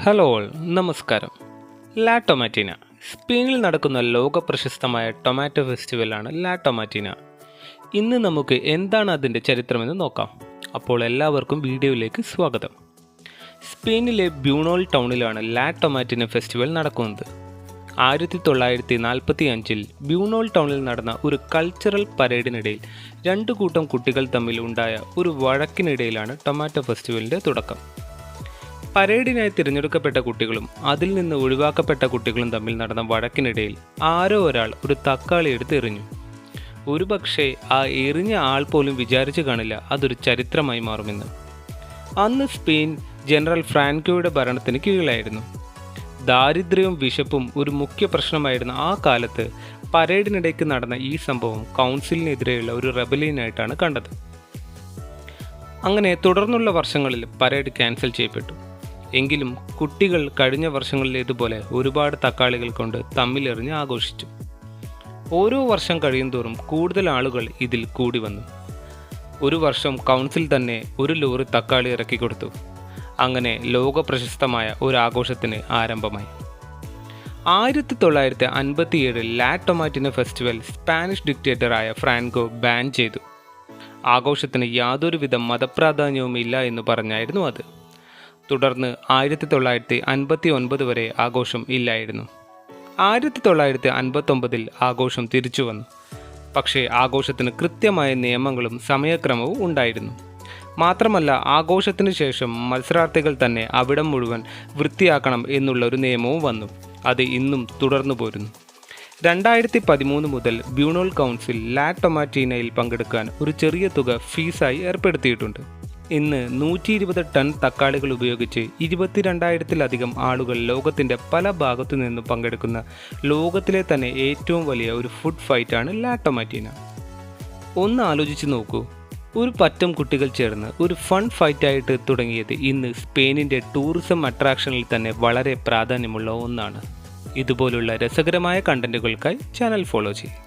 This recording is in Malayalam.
ഹലോ ഓൾ, നമസ്കാരം. ലാ ടൊമാറ്റീന സ്പെയിനിൽ നടക്കുന്ന ലോക പ്രശസ്തമായ ടൊമാറ്റോ ഫെസ്റ്റിവലാണ് ലാ ടൊമാറ്റീന. ഇന്ന് നമുക്ക് എന്താണ് അതിൻ്റെ ചരിത്രമെന്ന് നോക്കാം. അപ്പോൾ എല്ലാവർക്കും വീഡിയോയിലേക്ക് സ്വാഗതം. സ്പെയിനിലെ ബ്യൂണോൾ ടൗണിലാണ് ലാ ടൊമാറ്റീന ഫെസ്റ്റിവൽ നടക്കുന്നത്. 1945 ബ്യൂണോൾ ടൗണിൽ നടന്ന ഒരു കൾച്ചറൽ പരേഡിനിടയിൽ രണ്ടു കൂട്ടം കുട്ടികൾ തമ്മിൽ ഉണ്ടായ ഒരു വഴക്കിനിടയിലാണ് ടൊമാറ്റോ ഫെസ്റ്റിവലിൻ്റെ തുടക്കം. പരേഡിനായി തിരഞ്ഞെടുക്കപ്പെട്ട കുട്ടികളും അതിൽ നിന്ന് ഒഴിവാക്കപ്പെട്ട കുട്ടികളും തമ്മിൽ നടന്ന വഴക്കിനിടയിൽ ആരോ ഒരാൾ ഒരു തക്കാളി എടുത്ത് എറിഞ്ഞു. ഒരുപക്ഷെ ആ എറിഞ്ഞ ആൾ പോലും വിചാരിച്ചു കാണില്ല അതൊരു ചരിത്രമായി മാറുമെന്ന്. അന്ന് സ്പെയിൻ ജനറൽ ഫ്രാൻകോയുടെ ഭരണത്തിന് കീഴിലായിരുന്നു. ദാരിദ്ര്യവും വിശപ്പും ഒരു മുഖ്യ പ്രശ്നമായിരുന്ന ആ കാലത്ത് പരേഡിനിടയ്ക്ക് നടന്ന ഈ സംഭവം കൗൺസിലിനെതിരെയുള്ള ഒരു റെബലിയനായിട്ടാണ് കണ്ടത്. അങ്ങനെ തുടർന്നുള്ള വർഷങ്ങളിൽ പരേഡ് ക്യാൻസൽ ചെയ്യപ്പെട്ടു. എങ്കിലും കുട്ടികൾ കഴിഞ്ഞ വർഷങ്ങളിലേതുപോലെ ഒരുപാട് തക്കാളികൾ കൊണ്ട് തമ്മിലെറിഞ്ഞ് ആഘോഷിച്ചു. ഓരോ വർഷം കഴിയുന്തോറും കൂടുതൽ ആളുകൾ ഇതിൽ കൂടി വന്നു. ഒരു വർഷം കൗൺസിൽ തന്നെ ഒരു ലോറി തക്കാളി ഇറക്കിക്കൊടുത്തു. അങ്ങനെ ലോക പ്രശസ്തമായ ഒരു ആഘോഷത്തിന് ആരംഭമായി. 1957 ലാ ടൊമാറ്റീന ഫെസ്റ്റിവൽ സ്പാനിഷ് ഡിക്റ്റേറ്ററായ ഫ്രാൻകോ ബാൻ ചെയ്തു. ആഘോഷത്തിന് യാതൊരുവിധ മതപ്രാധാന്യവും ഇല്ല എന്ന് പറഞ്ഞായിരുന്നു അത്. തുടർന്ന് 1959 വരെ ആഘോഷം ഇല്ലായിരുന്നു. 1959 ആഘോഷം തിരിച്ചു വന്നു. പക്ഷേ ആഘോഷത്തിന് കൃത്യമായ നിയമങ്ങളും സമയക്രമവും ഉണ്ടായിരുന്നു. മാത്രമല്ല, ആഘോഷത്തിന് ശേഷം മത്സരാർത്ഥികൾ തന്നെ അവിടം മുഴുവൻ വൃത്തിയാക്കണം എന്നുള്ള ഒരു നിയമവും വന്നു. അത് ഇന്നും തുടർന്നു പോരുന്നു. 2013 മുതൽ ബ്യൂണോൾ കൗൺസിൽ ലാ ടൊമാറ്റീനയിൽ പങ്കെടുക്കാൻ ഒരു ചെറിയ തുക ഫീസായി ഏർപ്പെടുത്തിയിട്ടുണ്ട്. ഇന്ന് 120 ടൺ തക്കാളികൾ ഉപയോഗിച്ച് 22,000-ലധികം ആളുകൾ ലോകത്തിൻ്റെ പല ഭാഗത്തു നിന്നും പങ്കെടുക്കുന്ന ലോകത്തിലെ തന്നെ ഏറ്റവും വലിയ ഒരു ഫുഡ് ഫൈറ്റാണ് ലാ ടൊമാറ്റീന. ഒന്ന് ആലോചിച്ച് നോക്കൂ, ഒരു പറ്റം കുട്ടികൾ ചേർന്ന് ഒരു ഫൺ ഫൈറ്റായിട്ട് തുടങ്ങിയത് ഇന്ന് സ്പെയിനിൻ്റെ ടൂറിസം അട്രാക്ഷനിൽ തന്നെ വളരെ പ്രാധാന്യമുള്ള ഒന്നാണ്. ഇതുപോലുള്ള രസകരമായ കണ്ടന്റുകൾക്കായി ചാനൽ ഫോളോ ചെയ്യും.